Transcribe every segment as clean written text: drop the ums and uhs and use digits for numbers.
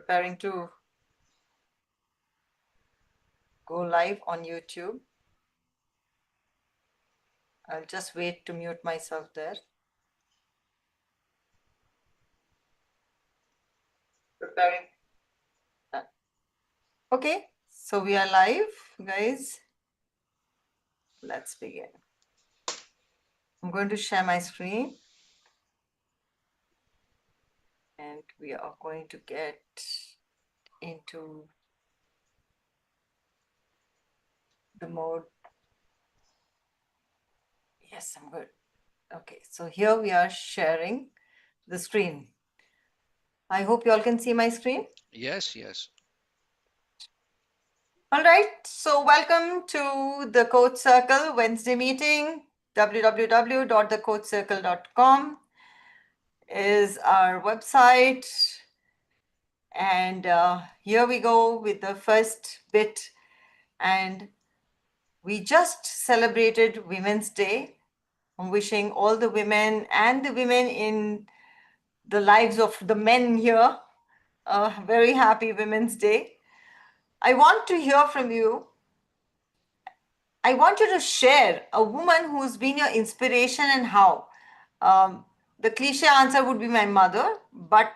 preparing to go live on YouTube. I'll just wait to mute myself there. Preparing. Okay, so we are live, guys. Let's begin. I'm going to share my screen. And we are going to get into the mode. Yes, I'm good. Okay, so here we are sharing the screen. I hope you all can see my screen. Yes, yes. All right, so welcome to the Coach Circle Wednesday meeting. www.thecoachcircle.com is our website. And here we go with the first bit. And we just celebrated Women's Day. I'm wishing all the women and the women in the lives of the men here a very happy Women's Day. I want to hear from you. I want you to share a woman who's been your inspiration and how. The cliche answer would be my mother, but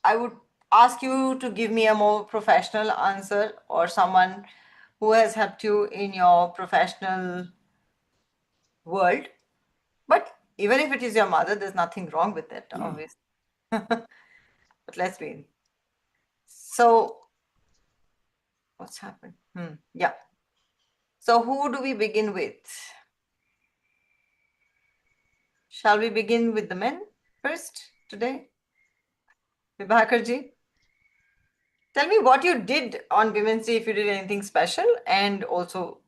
I would ask you to give me a more professional answer or someone who has helped you in your professional world. But even if it is your mother, there's nothing wrong with it, obviously. But let's begin. So, what's happened? Yeah. So, who do we begin with? Shall we begin with the men first today? Vibhakarji, tell me what you did on Women's Day, if you did anything special, and also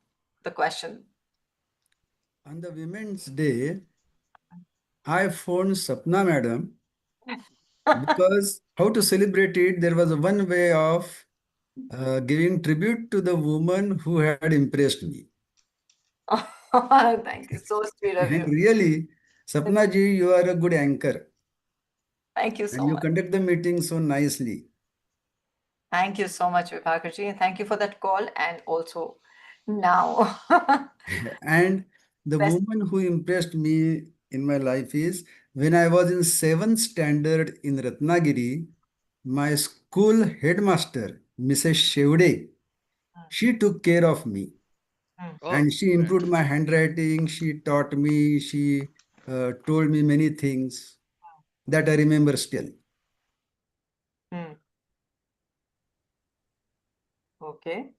the question. On the Women's Day, I phoned Sapna madam because how to celebrate it, there was one way of giving tribute to the woman who had impressed me. Thank you. So sweet of And you. really, Sapna ji, you are a good anchor. Thank you And so you much. conduct the meeting so nicely. Thank you so much, Vibhakarji. And thank you for that call and also now. And the Best. woman who impressed me in my life is when I was in 7th standard in Ratnagiri, my school headmaster, Mrs. Shevde, she took care of me. Oh, And she great. improved my handwriting. She taught me. She told me many things that I remember still. Hmm. Okay.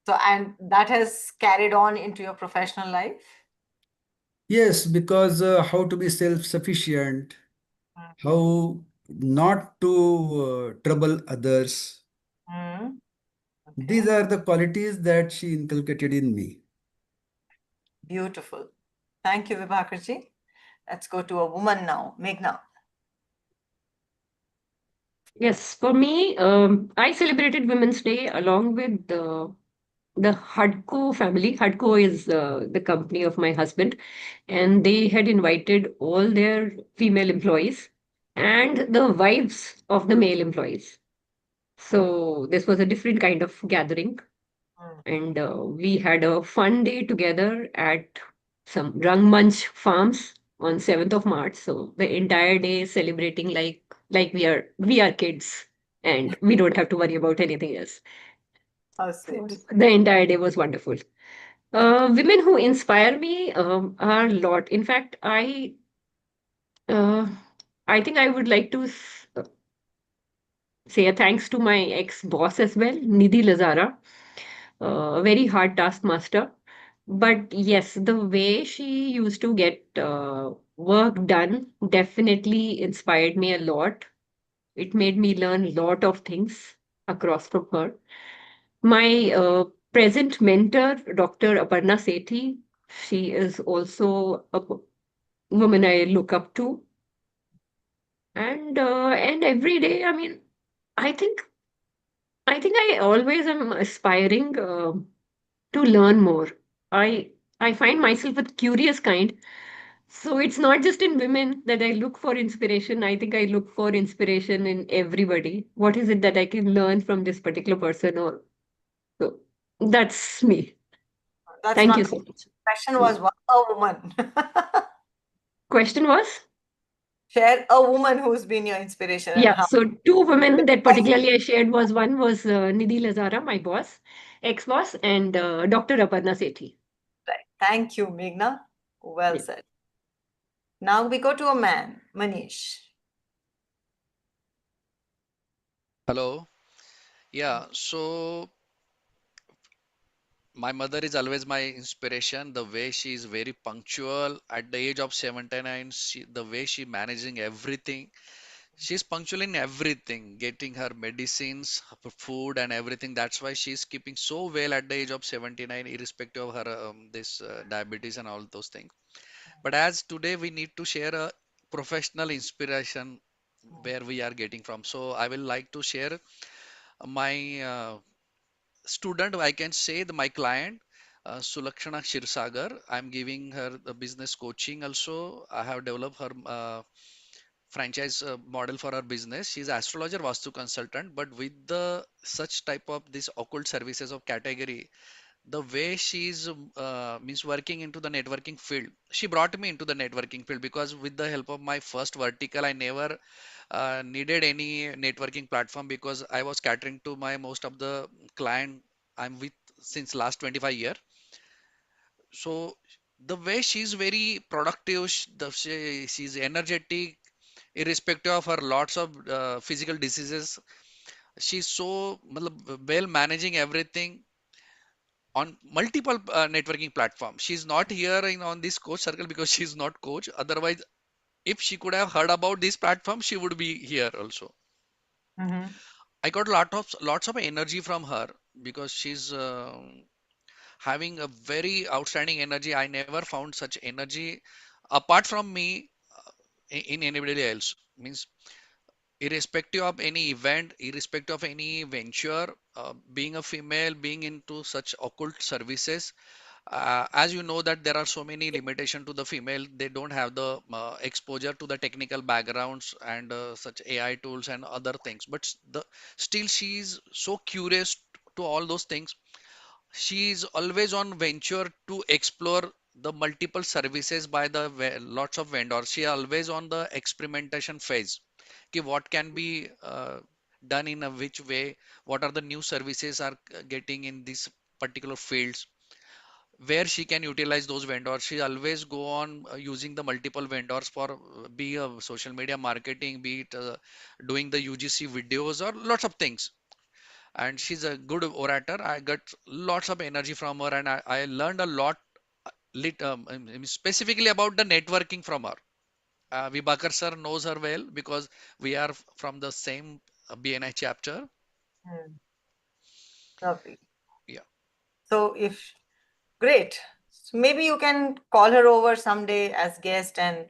So, and that has carried on into your professional life? Yes, because how to be self-sufficient, how not to trouble others. Hmm. These Okay. are the qualities that she inculcated in me. Beautiful. Thank you, Vibhakarji. Let's go to a woman now, Meghna. Yes, for me, I celebrated Women's Day along with the Hudco family. Hudco is the company of my husband, and they had invited all their female employees and the wives of the male employees. So this was a different kind of gathering, Mm. and we had a fun day together at some Rangmanch farms on 7th of March. So the entire day celebrating like we are kids and we don't have to worry about anything else. How So sweet. the entire day was wonderful. Women who inspire me are a lot. In fact, uh, I think I would like to say a thanks to my ex-boss as well, Nidhi Lazara, a very hard taskmaster. But yes, the way she used to get work done definitely inspired me a lot. It made me learn a lot of things across from her. My present mentor, Dr. Aparna Sethi, she is also a woman I look up to. And every day, I mean, I think I always am aspiring to learn more. I I find myself a curious kind, So it's not just in women that I look for inspiration. I think I look for inspiration in everybody. What is it that I can learn from this particular person? Or so that's me. That's Thank not you the so much. question Mm. was what a woman. Question was? Share a woman who's been your inspiration and Yeah, how. so two women that particularly I shared was one was Nidhi Lazara, my boss, ex-boss, and Dr. Aparna Sethi. Right. Thank you, Meghna. Well Yeah. said. Now we go to a man, Manish. Hello. Yeah. So my mother is always my inspiration. The way she is very punctual at the age of 79, the way she managing everything. She's punctual in everything, getting her medicines, her food, and everything. That's why she's keeping so well at the age of 79, irrespective of her this diabetes and all those things. But as today we need to share a professional inspiration where we are getting from. So I will like to share my student, I can say my client, Sulakshana Shirsagar. I'm giving her the business coaching also. I have developed her franchise model for her business. She's astrologer, vastu consultant, but with the such type of this occult services of category, the way she's means working into the networking field, she brought me into the networking field because with the help of my first vertical, I never needed any networking platform because I was catering to my most of the client I'm with since last 25 year. So the way she's very productive, she's energetic, irrespective of her lots of physical diseases. She's so well managing everything on multiple networking platforms. She's not here on this coach circle because she's not coach. Otherwise, if she could have heard about this platform, she would be here also. Mm-hmm. I got lots of energy from her because she's having a very outstanding energy. I never found such energy apart from me in anybody else. Means irrespective of any event, irrespective of any venture, being a female, being into such occult services, as you know that there are so many limitation to the female, they don't have the exposure to the technical backgrounds and such AI tools and other things. But still, she is so curious to all those things. She is always on venture to explore the multiple services by the lots of vendors. She always on the experimentation phase. Okay, what can be done in a which way? What are the new services are getting in these particular fields? Where she can utilize those vendors. She always go on using the multiple vendors for be a social media marketing, be it doing the UGC videos or lots of things. And she's a good orator. I got lots of energy from her, and I learned a lot specifically about the networking from her. Vibhakar sir knows her well because we are from the same BNI chapter. Mm, lovely. Yeah, So if great. So maybe you can call her over someday as guest and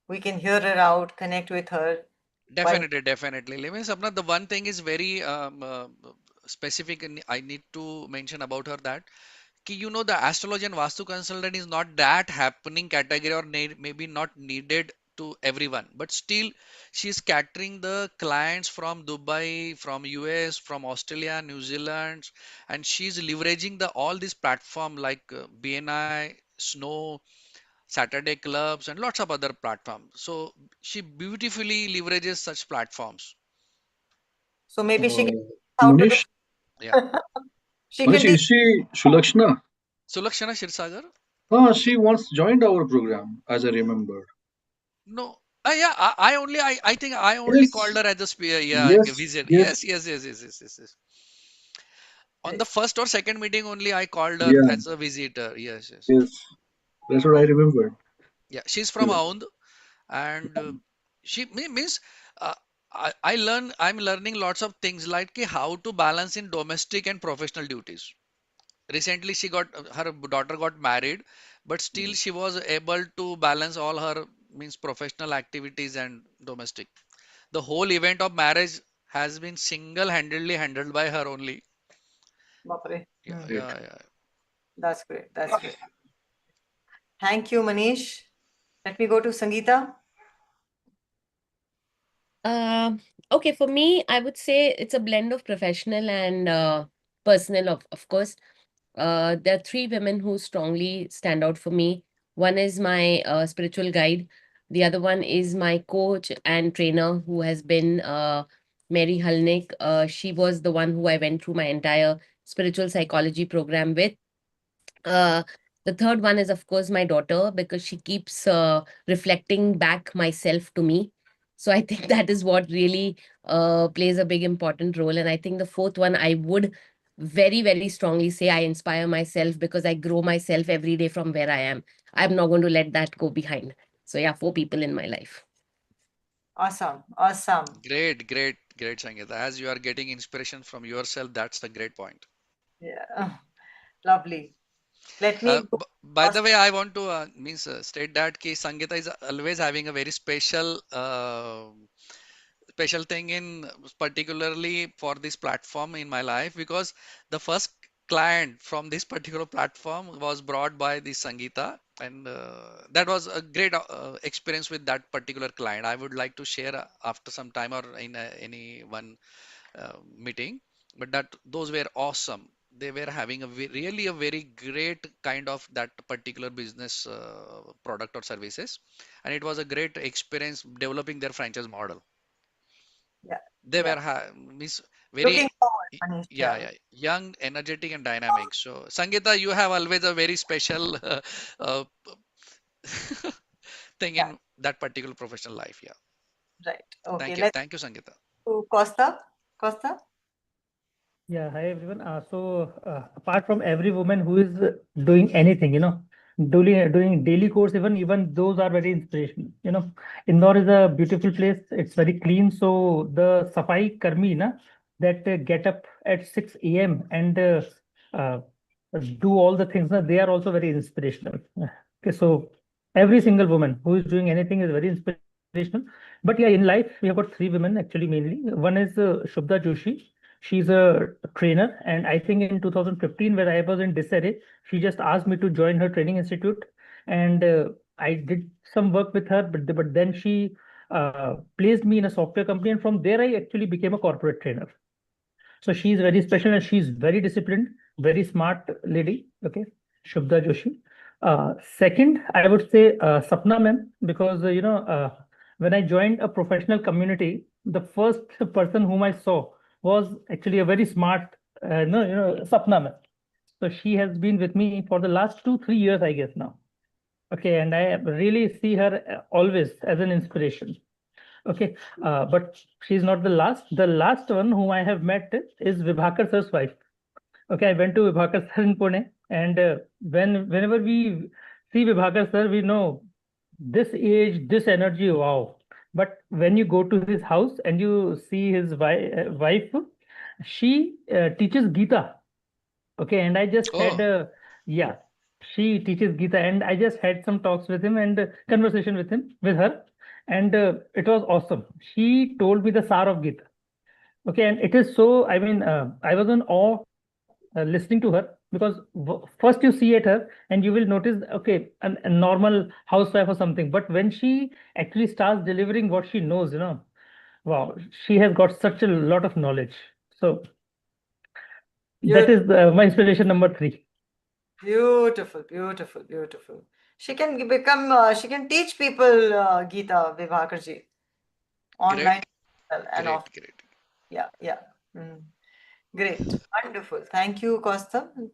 we can hear her out, connect with her. Why? definitely, definitely. Let me, Sapna, the one thing is very specific, and I need to mention about her that the astrology and vastu consultant is not that happening category or maybe not needed to everyone, but still she's catering the clients from Dubai, from US, from Australia, New Zealand, and she's leveraging the all these platform like BNI, Snow, Saturday clubs, and lots of other platforms. So she beautifully leverages such platforms. So maybe she can out to the Manish, Yeah. she Manish, can teach. is she Sulakshana? Sulakshana Shirsagar. She once joined our program, as I remember. No. Yeah, I think I only called Yes, her as a yeah, yes, visit. yes, Yes. On the first or second meeting only I called her yeah, as a visitor. Yes. yes. That's what I remember. Yeah, she's from Good. Aund and means uh, I'm learning lots of things like how to balance in domestic and professional duties. Recently she got her daughter got married, but still she was able to balance all her means professional activities and domestic. The whole event of marriage has been single-handedly handled by her only. Bapre. Yeah, Hmm. Great. yeah, yeah. That's great. That's great. Thank you, Manish. Let me go to Sangeeta. Um, okay, for me, I would say it's a blend of professional and personal, of course. There are three women who strongly stand out for me. One is my spiritual guide. The other one is my coach and trainer, who has been Mary Hulnick. She was the one who I went through my entire spiritual psychology program with. Uh, the third one is, of course, my daughter, because she keeps reflecting back myself to me. So I think that is what really plays a big important role. And I think the fourth one, I would very, very strongly say I inspire myself because I grow myself every day from where I am. I'm not going to let that go behind. So yeah, four people in my life. Awesome. Awesome. Great, great, great, Sangeeta. As you are getting inspiration from yourself, that's a great point. Yeah. Lovely. Let me go. By the way, I want to state that ki Sangeeta is always having a very special thing in particularly for this platform in my life, because the first client from this particular platform was brought by the Sangeeta, and that was a great experience with that particular client. I would like to share after some time or in any one meeting, but that those were awesome. They were having really a very great kind of that particular business product or services, and it was a great experience developing their franchise model. Yeah. They Yeah. were means Looking very forward, Manish. yeah, Yeah. yeah, young, energetic, and dynamic. So Sangeeta, you have always a very special uh, thing Yeah. in that particular professional life. Yeah, Right. Okay. Let's thank you, Sangeeta. go Costa. Costa. Yeah, hi everyone. Apart from every woman who is doing anything, doing daily course, even those are very inspirational. Indore is a beautiful place. It's very clean. So the Safai Karmi, that get up at 6 a.m. and uh, do all the things, they are also very inspirational. Okay, so every single woman who is doing anything is very inspirational. But yeah, in life we have got three women actually mainly. One is Shubda Joshi. She's a trainer, and I think in 2015, when I was in Desiree, she just asked me to join her training institute, and I did some work with her. But then she placed me in a software company, and from there I actually became a corporate trainer. So she's very special and she's very disciplined, very smart lady. Okay, Shubda Joshi. Second, I would say Sapna ma'am, because when I joined a professional community, the first person whom I saw was actually a very smart, no, Sapna ma'am. So she has been with me for the last 2, 3 years, I guess now. Okay, and I really see her always as an inspiration. Okay, but she's not the last. The last one whom I have met is Vibhakar sir's wife. Okay, I went to Vibhakar sir in Pune, and whenever we see Vibhakar sir, we know this age, this energy, wow. But when you go to his house and you see his wife, she teaches Gita. Okay, and I just had Oh, yeah, she teaches Gita, and I just had some talks with him and conversation with her, and it was awesome. She told me the sar of Gita. Okay, and it is so. I mean, I was in awe listening to her because first you see at her and you will notice, okay, a normal housewife or something, but when she actually starts delivering what she knows, wow, she has got such a lot of knowledge. So that Beautiful. is my inspiration number three. Beautiful. Beautiful. Beautiful. She can become. She can teach people Gita Vibhakarji great, online and great, off. great. Yeah. Yeah. Mm. Great. Wonderful. Thank you, Costa, for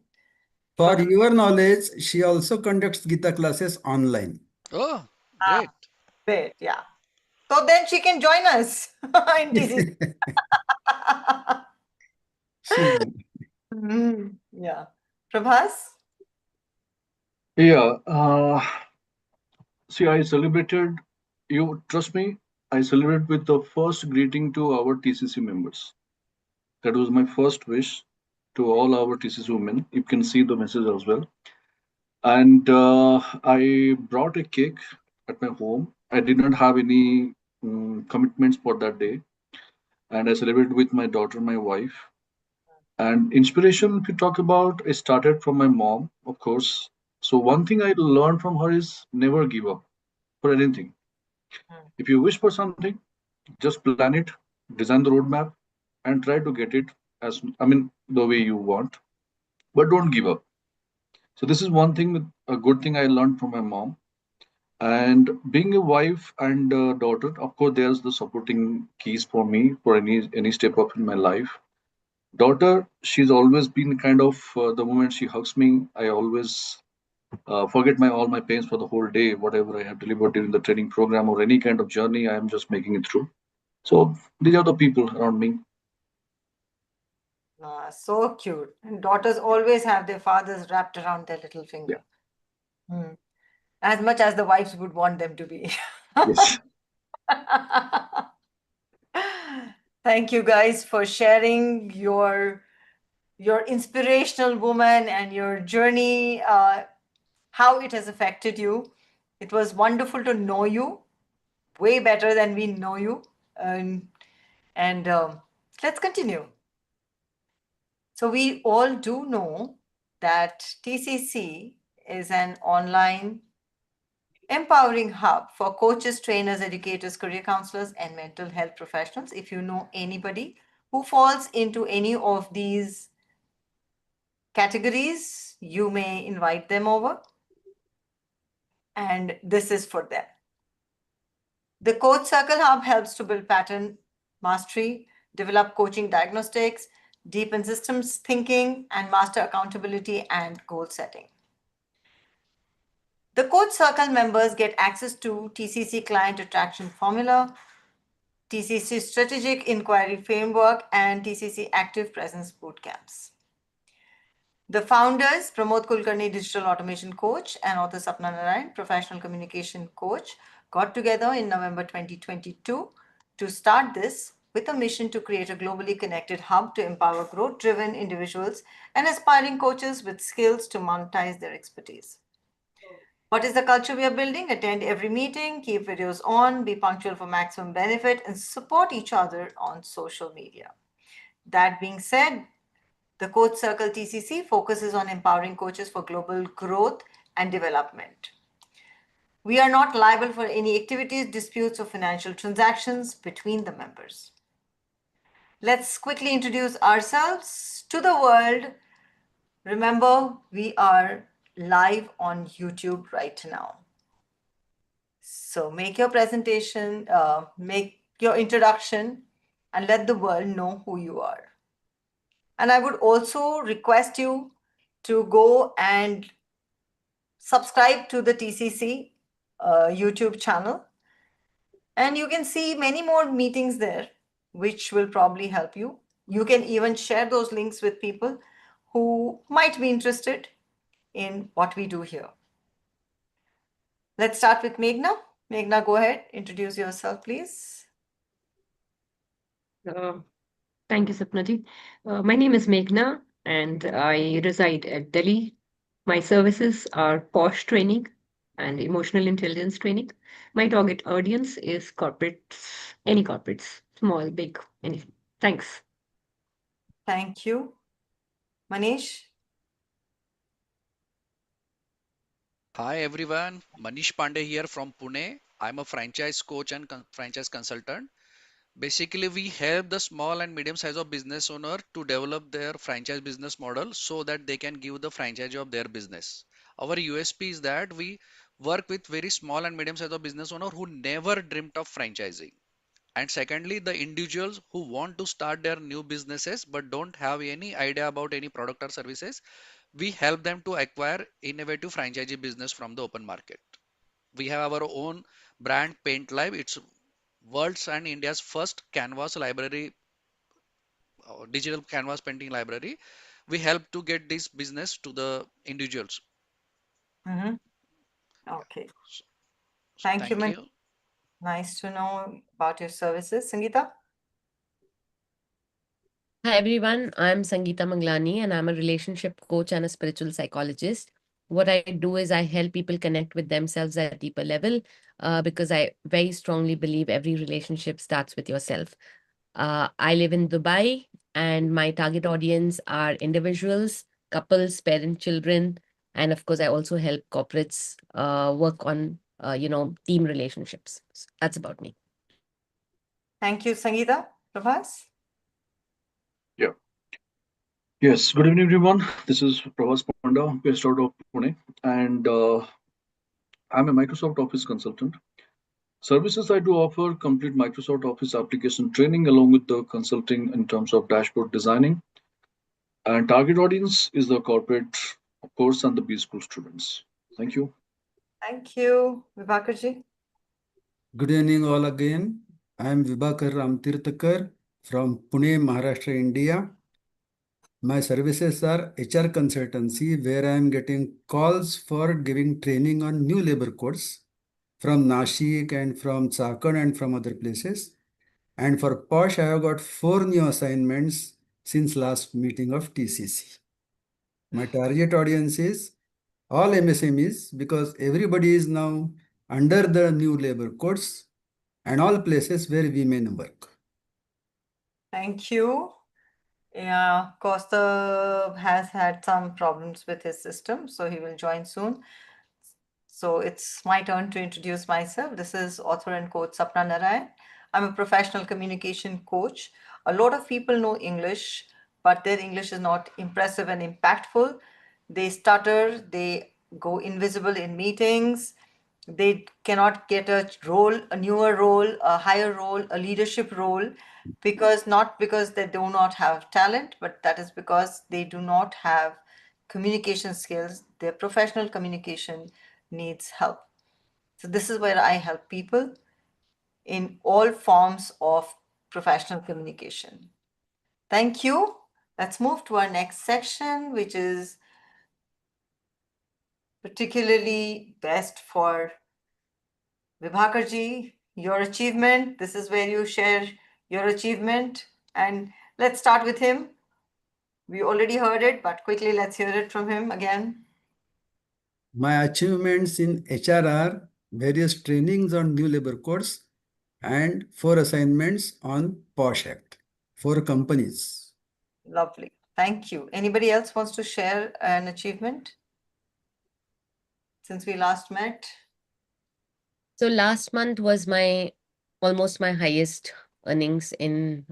For the. your knowledge, she also conducts Gita classes online. Oh, Ah, great. great. Yeah. So then she can join us in TCC. She Yeah. Prabhas? Yeah. See, I celebrated. You trust me. I celebrate with the first greeting to our TCC members. That was my first wish to all our TCC women. You can see the message as well. And I brought a cake at my home. I did not have any commitments for that day, and I celebrated with my daughter, my wife. And inspiration, if you talk about, it started from my mom, of course. So one thing I learned from her is never give up. for anything. Mm. If you wish for something, just plan it, design the roadmap, and try to get it the way you want, but don't give up. So this is one thing, a good thing I learned from my mom. And being a wife and a daughter, of course, there's the supporting keys for me for any step up in my life. Daughter, she's always been kind of the moment she hugs me, I always forget my all my pains for the whole day, whatever I have delivered during the training program or any kind of journey. I am just making it through. So these are the people around me. So cute. And daughters always have their fathers wrapped around their little Yeah. finger. Mm. As much as the wives would want them to be. Yes. Thank you guys for sharing your inspirational woman and your journey, how it has affected you. It was wonderful to know you, way better than we know you. And let's continue. So we all do know that TCC is an online empowering hub for coaches, trainers, educators, career counselors, and mental health professionals. If you know anybody who falls into any of these categories, you may invite them over, and this is for them. The Coach Circle Hub helps to build pattern mastery, develop coaching diagnostics, deepen systems thinking, and master accountability and goal setting. The Coach Circle members get access to TCC Client Attraction Formula, TCC Strategic Inquiry Framework, and TCC Active Presence Bootcamps. The founders, Pramod Kulkarni, Digital Automation Coach, and author Sapna Narayan, Professional Communication Coach, got together in November 2022 to start this with a mission to create a globally connected hub to empower growth-driven individuals and aspiring coaches with skills to monetize their expertise. What is the culture we are building? Attend every meeting, keep videos on, be punctual for maximum benefit, and support each other on social media. That being said, the Coach Circle TCC focuses on empowering coaches for global growth and development. We are not liable for any activities, disputes, or financial transactions between the members. Let's quickly introduce ourselves to the world. Remember, we are live on YouTube right now. So make your presentation, make your introduction, and let the world know who you are. And I would also request you to go and subscribe to the TCC YouTube channel. And you can see many more meetings there, which will probably help you. You can even share those links with people who might be interested in what we do here. Let's start with Meghna. Meghna, go ahead. Introduce yourself, please. Thank you, Sapnaji. My name is Meghna, and I reside at Delhi. My services are POSH training and emotional intelligence training. My target audience is corporates, any corporates, small, big, anything. Thanks. Thank you. Manish? Hi everyone, Manish Pandey here from Pune. I'm a franchise coach and franchise consultant. Basically, we help the small and medium size of business owner to develop their franchise business model so that they can give the franchise of their business. Our USP is that we work with very small and medium size of business owner who never dreamt of franchising. And secondly, the individuals who want to start their new businesses but don't have any idea about any product or services, we help them to acquire innovative franchisee business from the open market. We have our own brand Paint Live. It's world's and India's first canvas library, digital canvas painting library. We help to get this business to the individuals. Mm-hmm. Yeah. Okay. So, Thank you, thank Manish. you. Nice to know about your services. Sangeeta? Hi everyone, I'm Sangeeta Manglani and I'm a relationship coach and a spiritual psychologist. What I do is I help people connect with themselves at a deeper level because I very strongly believe every relationship starts with yourself. I live in Dubai and my target audience are individuals, couples, parent, children, and of course, I also help corporates work on team relationships. So that's about me. Thank you, Sangeeta. Prabhas? Yeah. Yes. Good evening, everyone. This is Prabhas Panda, based out of Pune, and I'm a Microsoft Office consultant. Services I do offer complete Microsoft Office application training along with the consulting in terms of dashboard designing. And target audience is the corporate, of course, and the B school students. Thank you. Thank you. Vibhakarji? Good evening, all again. I am Vibhakar Ramtirthakar from Pune, Maharashtra, India. My services are HR consultancy, where I am getting calls for giving training on new labor codes from Nashik and from Chakan and from other places. And for Posh, I have got 4 new assignments since last meeting of TCC. My target audience is all MSMEs because everybody is now under the new labor codes and all places where women work. Thank you. Yeah, Costa has had some problems with his system, so he will join soon. So it's my turn to introduce myself. This is author and coach Sapna Narayan. I'm a professional communication coach. A lot of people know English, but their English is not impressive and impactful. They stutter, they go invisible in meetings, they cannot get a role, a newer role, a higher role, a leadership role, because not because they do not have talent, but that is because they do not have communication skills. Their professional communication needs help. So this is where I help people in all forms of professional communication. Thank you. Let's move to our next section, which is particularly best for Vibhakarji, your achievement. This is where you share your achievement. And let's start with him. We already heard it, but quickly let's hear it from him again. My achievements in HR are various trainings on new labor codes and 4 assignments on POSH Act, 4 companies. Lovely. Thank you. Anybody else wants to share an achievement since we last met? So last month was almost my highest earnings in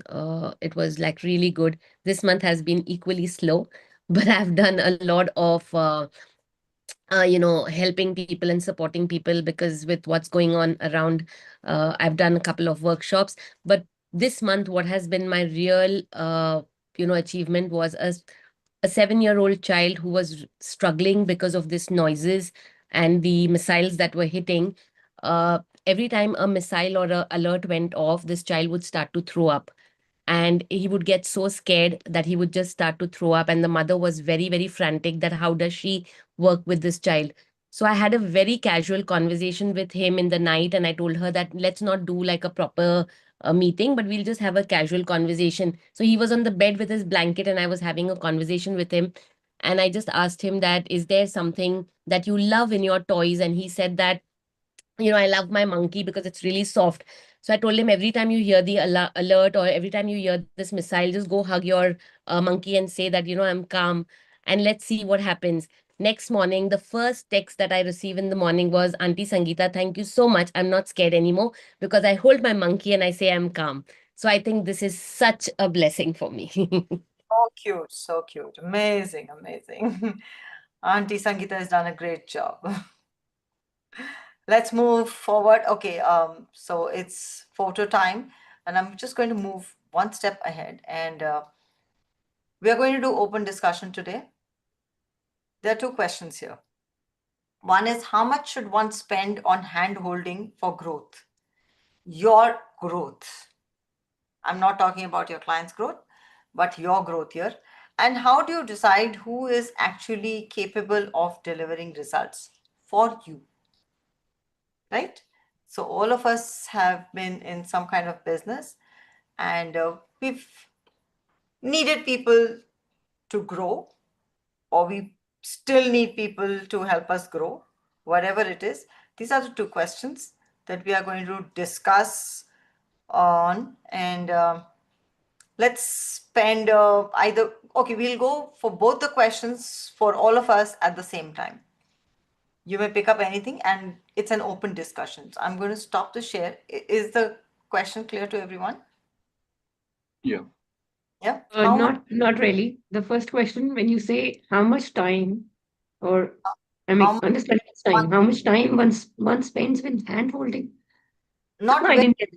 it was like really good. This month has been equally slow, but I've done a lot of helping people and supporting people, because with what's going on around, I've done a couple of workshops. But this month, what has been my real achievement was a 7-year-old child who was struggling because of this noises and the missiles that were hitting. Every time a missile or a alert went off, this child would start to throw up, and he would get so scared that he would just start to throw up, and the mother was very, very frantic that how does she work with this child. So I had a very casual conversation with him in the night, and I told her that let's not do like a proper meeting, but we'll just have a casual conversation. So he was on the bed with his blanket, and I was having a conversation with him, and I just asked him that, is there something that you love in your toys? And he said that, I love my monkey because it's really soft. So I told him, every time you hear the alert, or every time you hear this missile, just go hug your monkey and say that, I'm calm, and let's see what happens. Next morning, the first text that I received in the morning was, Auntie Sangeeta, thank you so much. I'm not scared anymore because I hold my monkey and I say I'm calm. So I think this is such a blessing for me. So cute, so cute. Amazing, amazing. Auntie Sangeeta has done a great job. Let's move forward. Okay, so it's photo time, and I'm just going to move one step ahead, and we are going to do open discussion today. There are 2 questions here. One is, how much should one spend on hand holding for growth? Your growth. I'm not talking about your client's growth, but your growth here. And how do you decide who is actually capable of delivering results for you? Right? So all of us have been in some kind of business, and we've needed people to grow, or we still need people to help us grow, whatever it is. These are the 2 questions that we are going to discuss on. And let's spend we'll go for both the questions for all of us at the same time. You may pick up anything, and it's an open discussion. So I'm going to stop the share. Is the question clear to everyone? Yeah. Yeah. How much? Not really. The first question, when you say how much time, or I How mean, much? understand this time, how much time one spends with hand holding? Not I when didn't get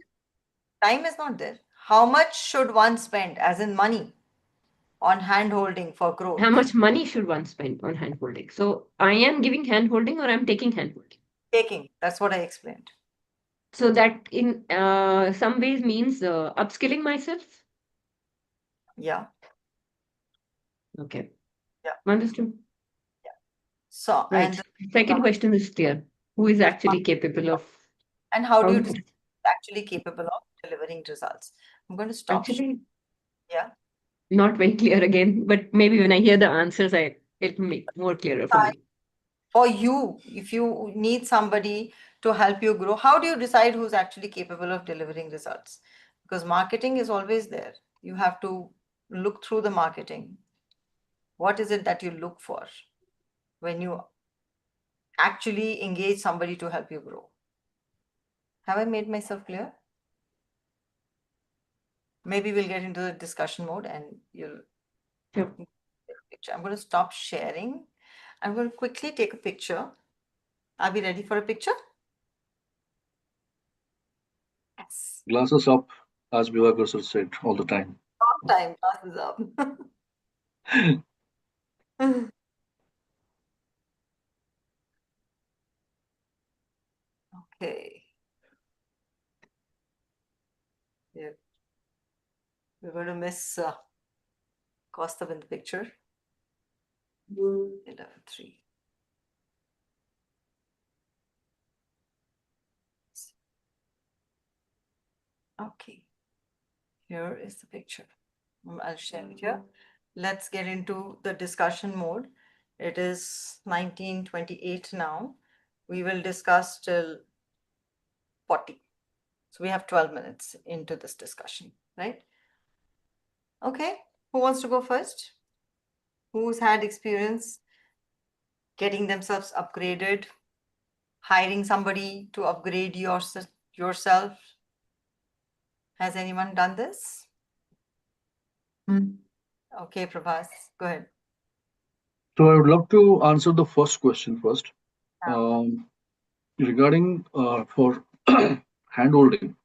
time is not there. How much should one spend, as in money, on hand holding for how growth? much money should one spend on hand holding. So I am giving hand holding or I'm taking hand holding. Taking. That's what I explained. So that in some ways means upskilling myself. Yeah. Okay. Yeah. Understood. So, Right. and Second question is clear. Who is actually capable of and how do how you decide actually capable of delivering results? I'm going to stop. actually Yeah. not very clear again, but maybe when I hear the answers, it'll make more clearer for me. For you, if you need somebody to help you grow, how do you decide who's actually capable of delivering results? Because marketing is always there. You have to look through the marketing. What is it that you look for when you actually engage somebody to help you grow? Have I made myself clear? Maybe we'll get into the discussion mode and you'll Sure. get a picture. I'm going to stop sharing. I'm going to quickly take a picture. Are we ready for a picture? Yes. Glasses up, as Vivek sir said all the time. Long time, glasses up. Okay. Yeah. We're going to miss Costa in the picture. 11.3. Okay. Here is the picture. I'll share it here. Let's get into the discussion mode. It is 19:28 now. We will discuss till 40. So we have 12 minutes into this discussion, right? Okay. Who wants to go first? Who's had experience getting themselves upgraded, hiring somebody to upgrade yourself? Has anyone done this? Okay, Prabhas, go ahead. So I would love to answer the first question first. Yeah. Regarding for hand holding.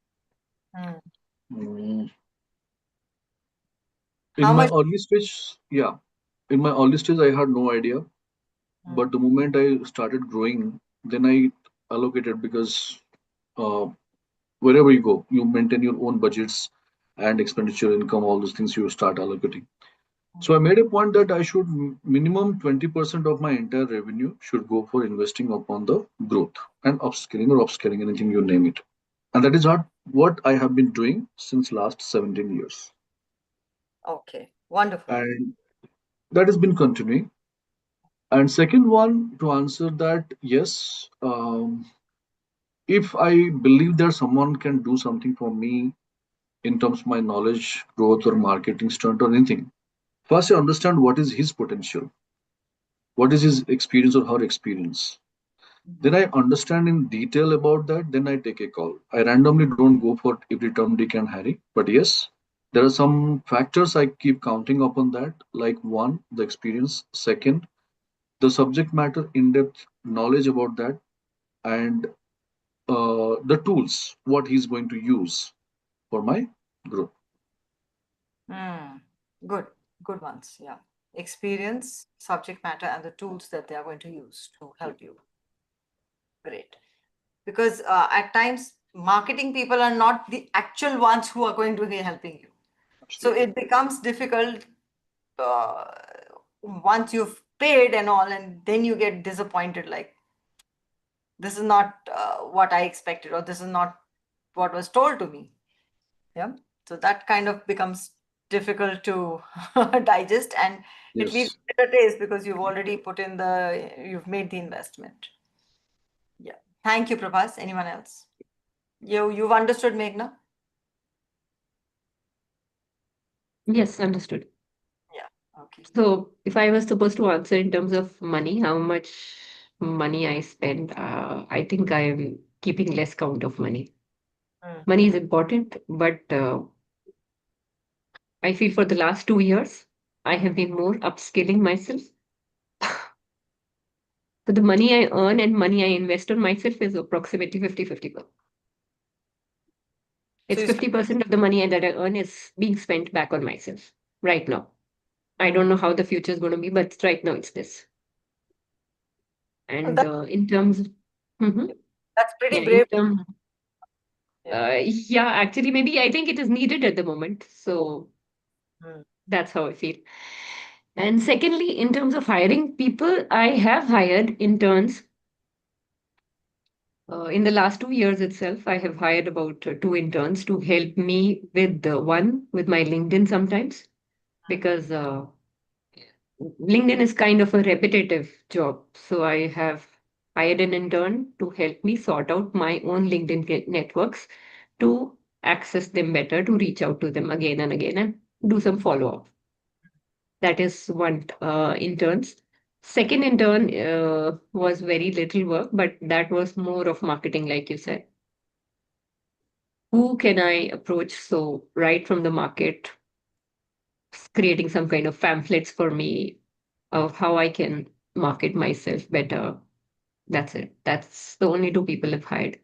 Hmm. Mm, How In my much? early stage, yeah, in my early stage, I had no idea. But the moment I started growing, then I allocated because uh, wherever you go, you maintain your own budgets and expenditure, income, all those things you start allocating. So I made a point that I should minimum 20% of my entire revenue should go for investing upon the growth and upskilling, anything you name it. And that is what I have been doing since last 17 years. Okay, wonderful. And that has been continuing. And second one, to answer that, yes, if I believe that someone can do something for me in terms of my knowledge, growth, or marketing stunt or anything, first I understand what is his potential, what is his experience or her experience. Then I understand in detail about that, then I take a call. I randomly don't go for every Tom, Dick, and Harry. But yes, there are some factors I keep counting upon that, like one, the experience, second, the subject matter in depth knowledge about that, and the tools, what he's going to use for my growth. Good, good ones. Yeah. Experience, subject matter, and the tools that they are going to use to help you. Great. Because at times, marketing people are not the actual ones who are going to be helping you. So Absolutely. it becomes difficult uh, once you've paid and all, and then you get disappointed like, this is not what I expected, or this is not what was told to me. Yeah. So that kind of becomes difficult to digest, and it leaves Yes. bitter taste because you've made the investment. Yeah. Thank you, Prabhas. Anyone else? You've understood, Meghna? Yes, understood. Yeah. Okay. So if I was supposed to answer in terms of money, how much money I spend. I think I am keeping less count of money. Mm. Money is important, but I feel for the last 2 years, I have been more upskilling myself. So the money I earn and money I invest on myself is approximately 50-50. So It's you 50% of the money that I earn is being spent back on myself right now. I don't Mm. know how the future is going to be, but right now it's this. Well, And in terms of, Mhm. that's pretty Yeah, in brave. terms, Yeah. yeah, actually, maybe I think it is needed at the moment. So Mm. that's how I feel. And secondly, in terms of hiring people, I have hired interns. In the last 2 years itself, I have hired about 2 interns to help me with one with my LinkedIn sometimes because LinkedIn is kind of a repetitive job. So I have hired an intern to help me sort out my own LinkedIn networks to access them better, to reach out to them again and again and do some follow up. That is one interns. Second intern was very little work, but that was more of marketing, like you said. Who can I approach? So right from the market, creating some kind of pamphlets for me of how I can market myself better. That's it. That's the only two people I've hired.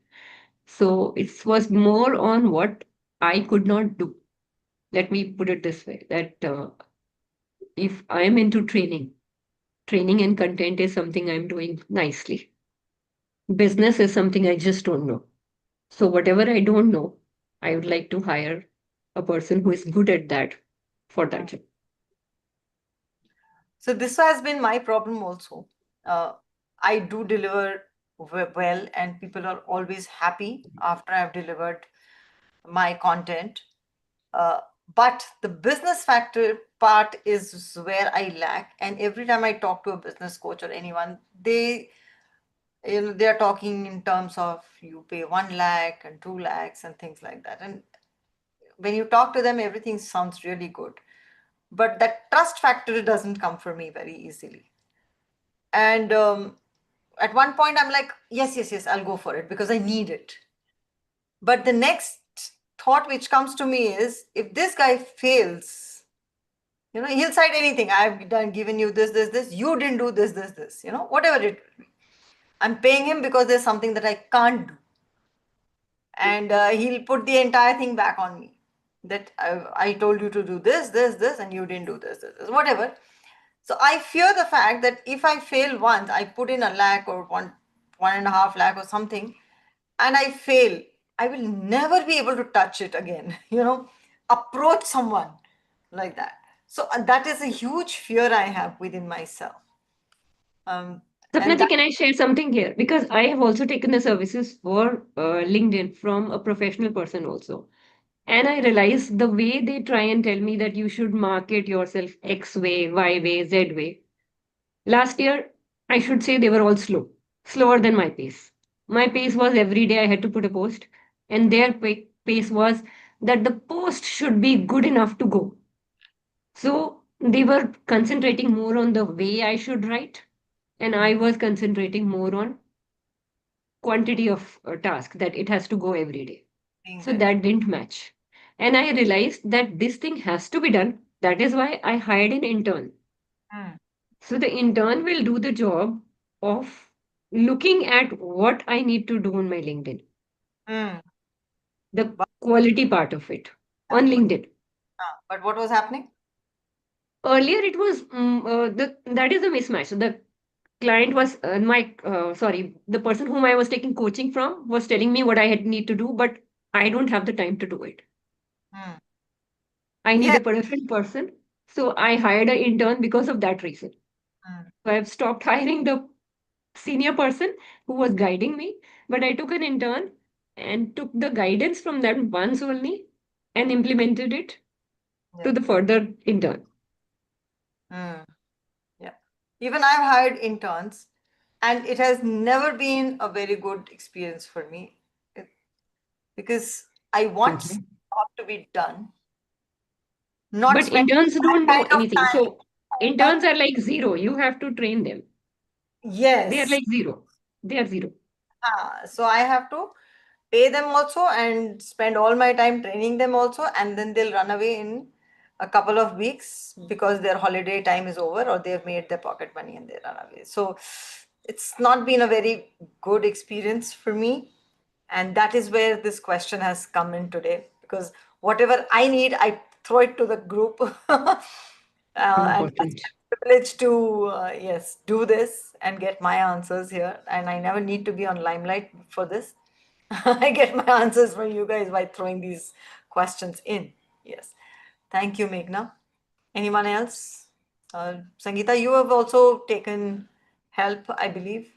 So it was more on what I could not do. Let me put it this way, that if I'm into training and content is something I'm doing nicely. Business is something I just don't know. So whatever I don't know, I would like to hire a person who is good at that for that Mm. job. So this has been my problem also. I do deliver well, and people are always happy after I've delivered my content. Uh, but the business factor part is where I lack. And every time I talk to a business coach or anyone, they are talking in terms of you pay 1 lakh and 2 lakhs and things like that. And when you talk to them, everything sounds really good. But that trust factor doesn't come for me very easily. And at one point, I'm like, yes, yes, yes, I'll go for it because I need it. But the next thought which comes to me is if this guy fails, he'll cite anything. I've given you this, you didn't do this, whatever it will be. I'm paying him because there's something that I can't do. And he'll put the entire thing back on me that I told you to do this, and you didn't do this, whatever. So I fear the fact that if I fail once, I put in 1 lakh or 1.5 lakh or something, and I fail, I will never be able to touch it again, approach someone like that. So that is a huge fear I have within myself. And Sapnati, that can I share something here? Because I have also taken the services for LinkedIn from a professional person also. And I realized the way they try and tell me that you should market yourself X way, Y way, Z way. Last year, I should say they were all slower than my pace. My pace was every day I had to put a post, and their pace was that the post should be good enough to go. So they were concentrating more on the way I should write, and I was concentrating more on quantity of task that it has to go every day. being So there. that didn't match. And I realized that this thing has to be done. That is why I hired an intern. Mm, So the intern will do the job of looking at what I need to do on my LinkedIn, mm. the But, quality part of it on but, LinkedIn. but what was happening? Earlier, it was that is a mismatch. So the client was sorry, the person whom I was taking coaching from was telling me what I had need to do, but I don't have the time to do it. Mm. I need Yes. a different person. So I hired an intern because of that reason. Mm, So I've stopped hiring the senior person who was guiding me, but I took an intern and took the guidance from them once only and implemented it yeah. to the further intern. Mm, yeah. Even I've hired interns, and it has never been a very good experience for me because I want stuff to be done, not But spend interns that don't know kind of anything. time. So interns are like zero. You have to train them. They are Yes. like zero. They are zero. So I have to pay them also and spend all my time training them also, and then they'll run away in a couple of weeks because their holiday time is over or they've made their pocket money and they run away. So it's not been a very good experience for me, and that is where this question has come in today, because whatever I need, I throw it to the group. And that's Important. my privilege to, yes, do this and get my answers here. And I never need to be on limelight for this. I get my answers from you guys by throwing these questions in. Yes. Thank you, Meghna. Anyone else? Sangeeta, you have also taken help, I believe.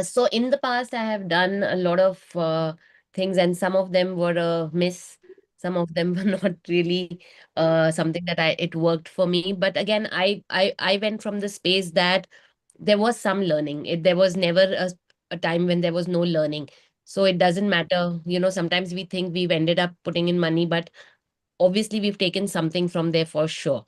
So in the past, I have done a lot of things, and some of them were a miss. Some of them were not really something that it worked for me. But again, I went from the space that there was some learning. There was never a time when there was no learning. So it doesn't matter. Sometimes we think we've ended up putting in money, but obviously we've taken something from there for sure.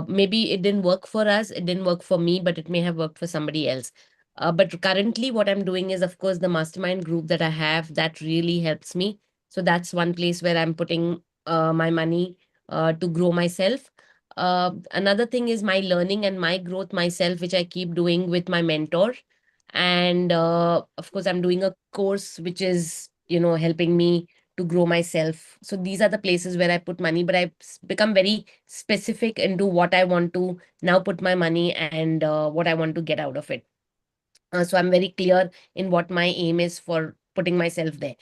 Maybe it didn't work for us, it didn't work for me, but it may have worked for somebody else. But currently what I'm doing is, of course, the mastermind group that I have, that really helps me. So that's one place where I'm putting my money to grow myself. Another thing is my learning and my growth myself, which I keep doing with my mentor. And of course I'm doing a course which is helping me to grow myself. So these are the places where I put money, but I've become very specific into what I want to now put my money, and what I want to get out of it. So I'm very clear in what my aim is for putting myself there.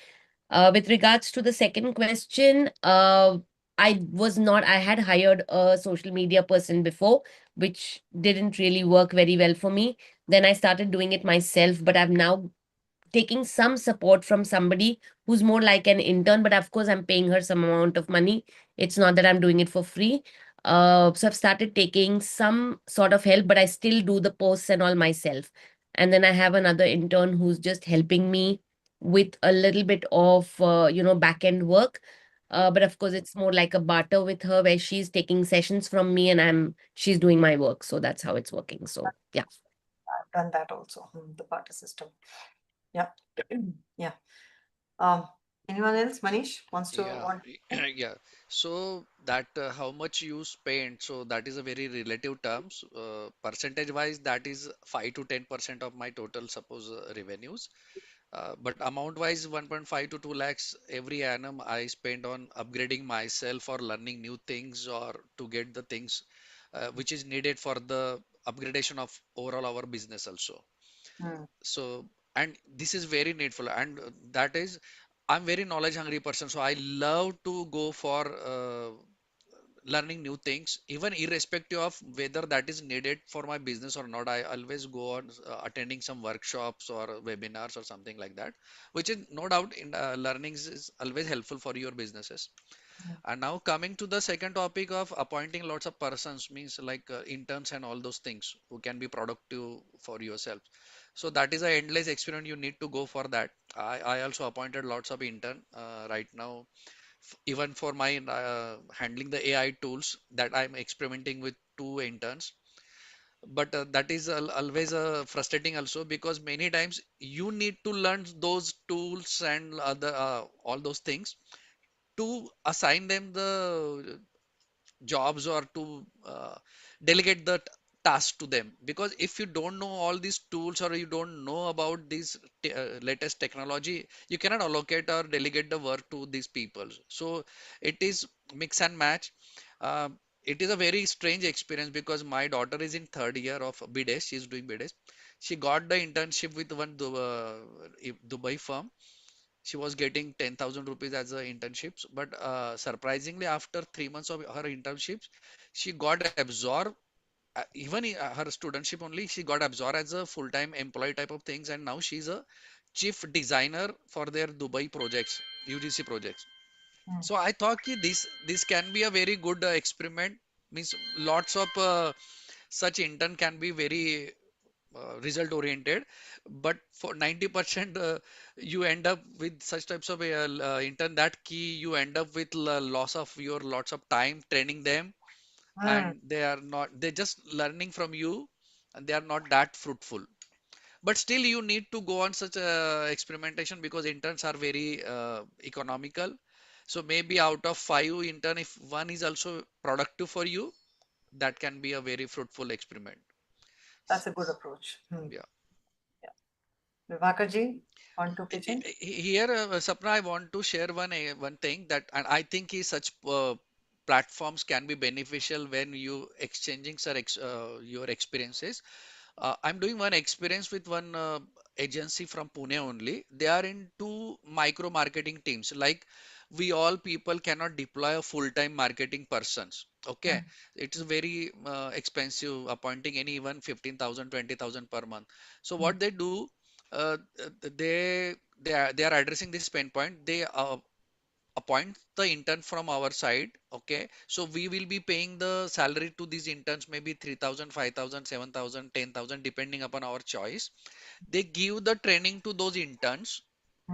With regards to the second question, I had hired a social media person before, which didn't really work very well for me. Then I started doing it myself, but I've now taking some support from somebody who's more like an intern, but of course I'm paying her some amount of money. It's not that I'm doing it for free. So I've started taking some sort of help, but I still do the posts and all myself. And then I have another intern who's just helping me with a little bit of back end work. But of course it's more like a barter with her, where she's taking sessions from me and she's doing my work. So that's how it's working. So yeah. I've done that also, the barter system. Yeah. Yeah. Anyone else? Manish wants to Yeah, want. yeah. So that how much you spend, so that is a very relative terms. Percentage wise, that is 5 to 10% of my total suppose revenues. But amount wise, 1.5 to 2 lakhs every annum I spend on upgrading myself or learning new things or to get the things which is needed for the upgradation of overall our business also. Hmm. So, and this is very needful, and that is, I'm very knowledge hungry person, so I love to go for learning new things, even irrespective of whether that is needed for my business or not. I always go on attending some workshops or webinars or something like that, which is no doubt in learnings is always helpful for your businesses. And now coming to the second topic of appointing lots of persons, means like interns and all those things who can be productive for yourself. So that is a endless experience. You need to go for that. I also appointed lots of intern right now, even for my handling the AI tools that I'm experimenting with two interns. But that is always frustrating also, because many times you need to learn those tools and other all those things to assign them the jobs or to delegate the task to them. Because if you don't know all these tools or you don't know about this latest technology, you cannot allocate or delegate the work to these people. So it is mix and match. uh, it is a very strange experience, because my daughter is in third year of BDS. She is doing BDS. She got the internship with one Dubai firm. She was getting 10,000 rupees as a internships, but surprisingly after 3 months of her internships, she got absorbed. Even her studentship only, she got absorbed as a full-time employee type of things, and now she's a chief designer for their Dubai projects, UGC projects. Hmm. So I thought ki this can be a very good experiment. Means lots of such intern can be very result oriented, but for 90% you end up with such types of intern that key you end up with loss of your lots of time training them, Hmm. and they are not, they're just learning from you, and they are not that fruitful. But still, you need to go on such a experimentation because interns are very economical. So maybe out of 5 intern, if one is also productive for you, that can be a very fruitful experiment. That's a good approach. Yeah. Yeah. Vibhakarji, want to pitch in? Here, Sapna, I want to share one thing that, and I think is such platforms can be beneficial when you exchanging your experiences. I'm doing one experience with one agency from Pune only. They are into micro marketing teams. Like we all people cannot deploy a full-time marketing persons. Okay, it is very expensive appointing anyone 15,000, 20,000 per month. So what they do, they are addressing this pain point. They appoint the intern from our side. Okay, so we will be paying the salary to these interns maybe 3,000, 5,000, 7,000, 10,000, depending upon our choice. They give the training to those interns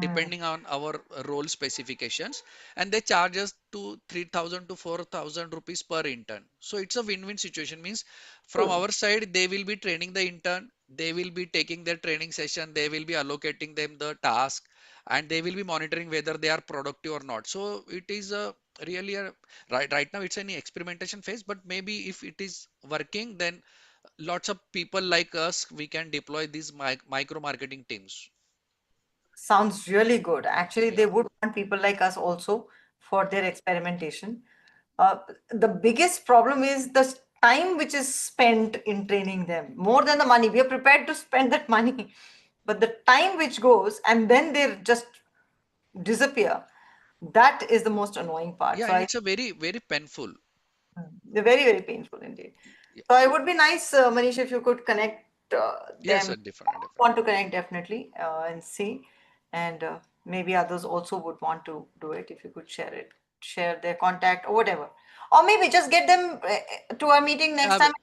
depending on our role specifications, and they charge us to 3,000 to 4,000 rupees per intern. So it's a win-win situation. Means from Cool. our side they will be training the intern, they will be taking their training session, they will be allocating them the task, and they will be monitoring whether they are productive or not. So it is a really a right now it's an experimentation phase, but maybe if it is working, then lots of people like us we can deploy these micro marketing teams. Sounds really good. Actually, Yeah. they would want people like us also for their experimentation. The biggest problem is the time which is spent in training them, more than the money. We are prepared to spend that money, but the time which goes and then they just disappear, that is the most annoying part. Yeah, So and I, it's a very painful. they're very, very painful indeed. Yeah. So it would be nice, Manish, if you could connect Yes, them. definitely. Want to connect definitely and see, and maybe others also would want to do it. If you could share it, share their contact or whatever, or maybe just get them to our meeting next Yeah, time.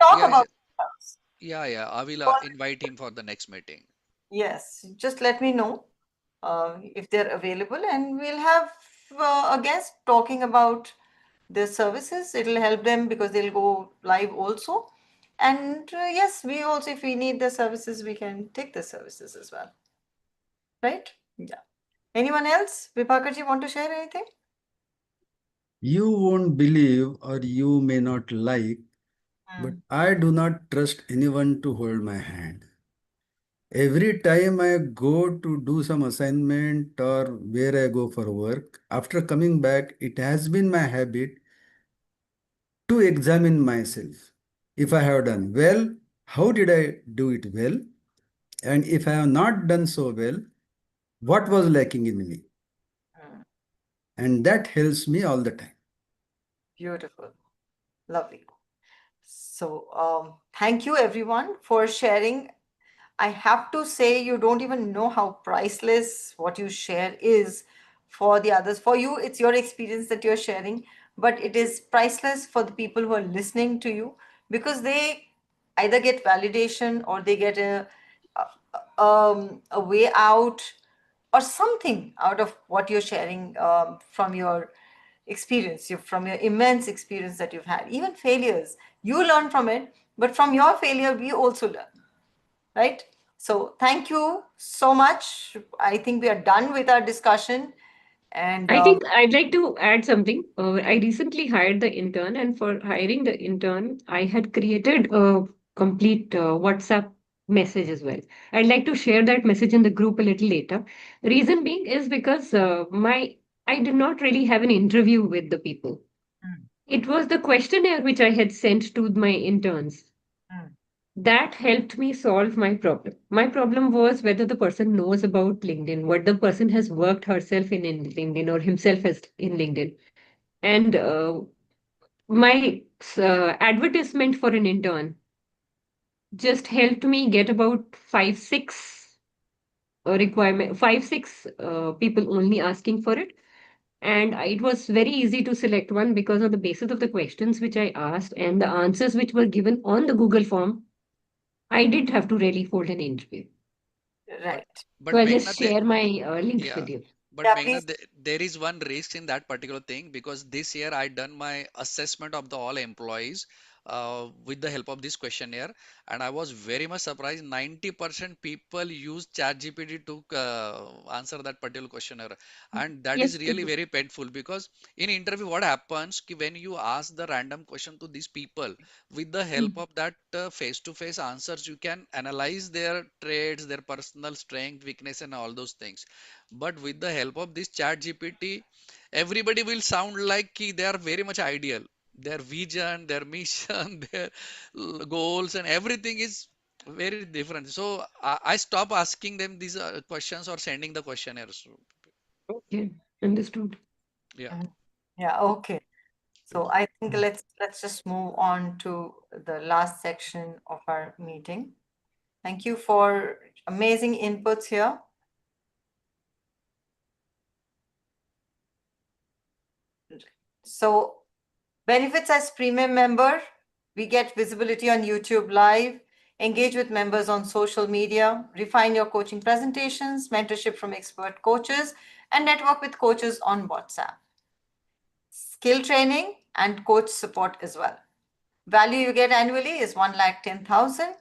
Talk yeah, about yeah. I will invite him for the next meeting. yes. Just let me know if they're available, and we'll have a guest talking about their services. It'll help them because they'll go live also. And yes, we also, if we need the services, we can take the services as well. Right? Yeah. Anyone else? Vipakaji, want to share anything? You won't believe or you may not like, but I do not trust anyone to hold my hand. Every time I go to do some assignment or where I go for work, after coming back, it has been my habit to examine myself. If I have done well, how did I do it well? And if I have not done so well, what was lacking in me? Mm, And that helps me all the time. beautiful. Lovely. So, thank you everyone for sharing. I have to say, you don't even know how priceless what you share is for the others. For you, it's your experience that you're sharing, but it is priceless for the people who are listening to you because they either get validation or they get a way out or something out of what you're sharing from your experience, from your immense experience that you've had. Even failures, you learn from it, but from your failure, we also learn, right? So thank you so much. I think we are done with our discussion. And I think I'd like to add something. I recently hired the intern, and for hiring the intern, I had created a complete WhatsApp message as well. I'd like to share that message in the group a little later. Reason being is because my I did not really have an interview with the people. Mm, It was the questionnaire which I had sent to my interns mm, that helped me solve my problem. My problem was whether the person knows about LinkedIn, what the person has worked herself in LinkedIn or himself as in LinkedIn. And my advertisement for an intern just helped me get about five, six people only asking for it. And it was very easy to select one because on the basis of the questions which I asked and the answers which were given on the Google form, I didn't have to really hold an interview. But right. So but I'll Meghna, just share my links yeah. with you. But Yeah, Meghna, please. there is one risk in that particular thing because this year I done my assessment of the all employees. with the help of this questionnaire, and I was very much surprised. 90% people use ChatGPT to answer that particular questionnaire, and that is Yes, they really do. very painful because in interview, what happens ki when you ask the random question to these people, with the help of that face-to-face answers, you can analyze their traits, their personal strength, weakness, and all those things. But with the help of this ChatGPT, everybody will sound like ki they are very much ideal. Their vision, their mission, their goals, and everything is very different. So I stop asking them these questions or sending the questionnaires. Okay, understood. Yeah. Yeah, okay. So I think let's just move on to the last section of our meeting. Thank you for amazing inputs here. So benefits as premium member, we get visibility on YouTube Live, engage with members on social media, refine your coaching presentations, mentorship from expert coaches, and network with coaches on WhatsApp. Skill training and coach support as well. Value you get annually is 1,10,000.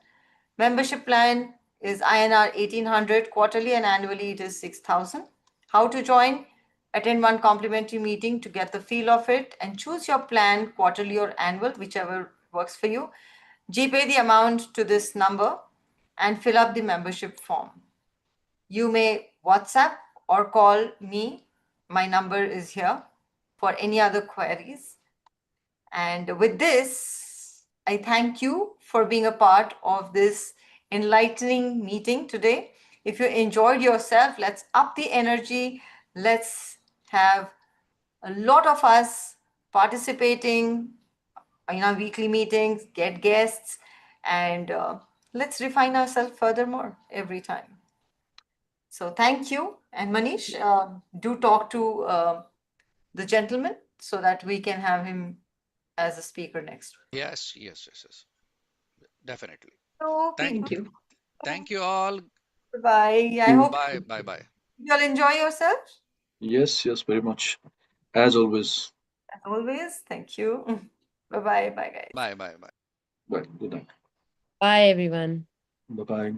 Membership plan is INR 1,800 quarterly, and annually it is 6,000. How to join? Attend one complimentary meeting to get the feel of it and choose your plan, quarterly or annual, whichever works for you. GPay the amount to this number and fill up the membership form. You may WhatsApp or call me. My number is here for any other queries. And with this, I thank you for being a part of this enlightening meeting today. If you enjoyed yourself, let's up the energy. Let's have a lot of us participating in our weekly meetings, get guests, and let's refine ourselves furthermore every time. So thank you. And Manish, do talk to the gentleman so that we can have him as a speaker next week. Yes, yes, yes, yes. Definitely. Okay. Thank Thank you. thank you all. Bye. I You. hope Bye, bye, bye. you all enjoy yourself. Yes, yes, very much. As always. As always, thank you. Bye bye. Bye, guys. Bye, bye, bye. Bye. Good night. Bye, everyone. Bye bye.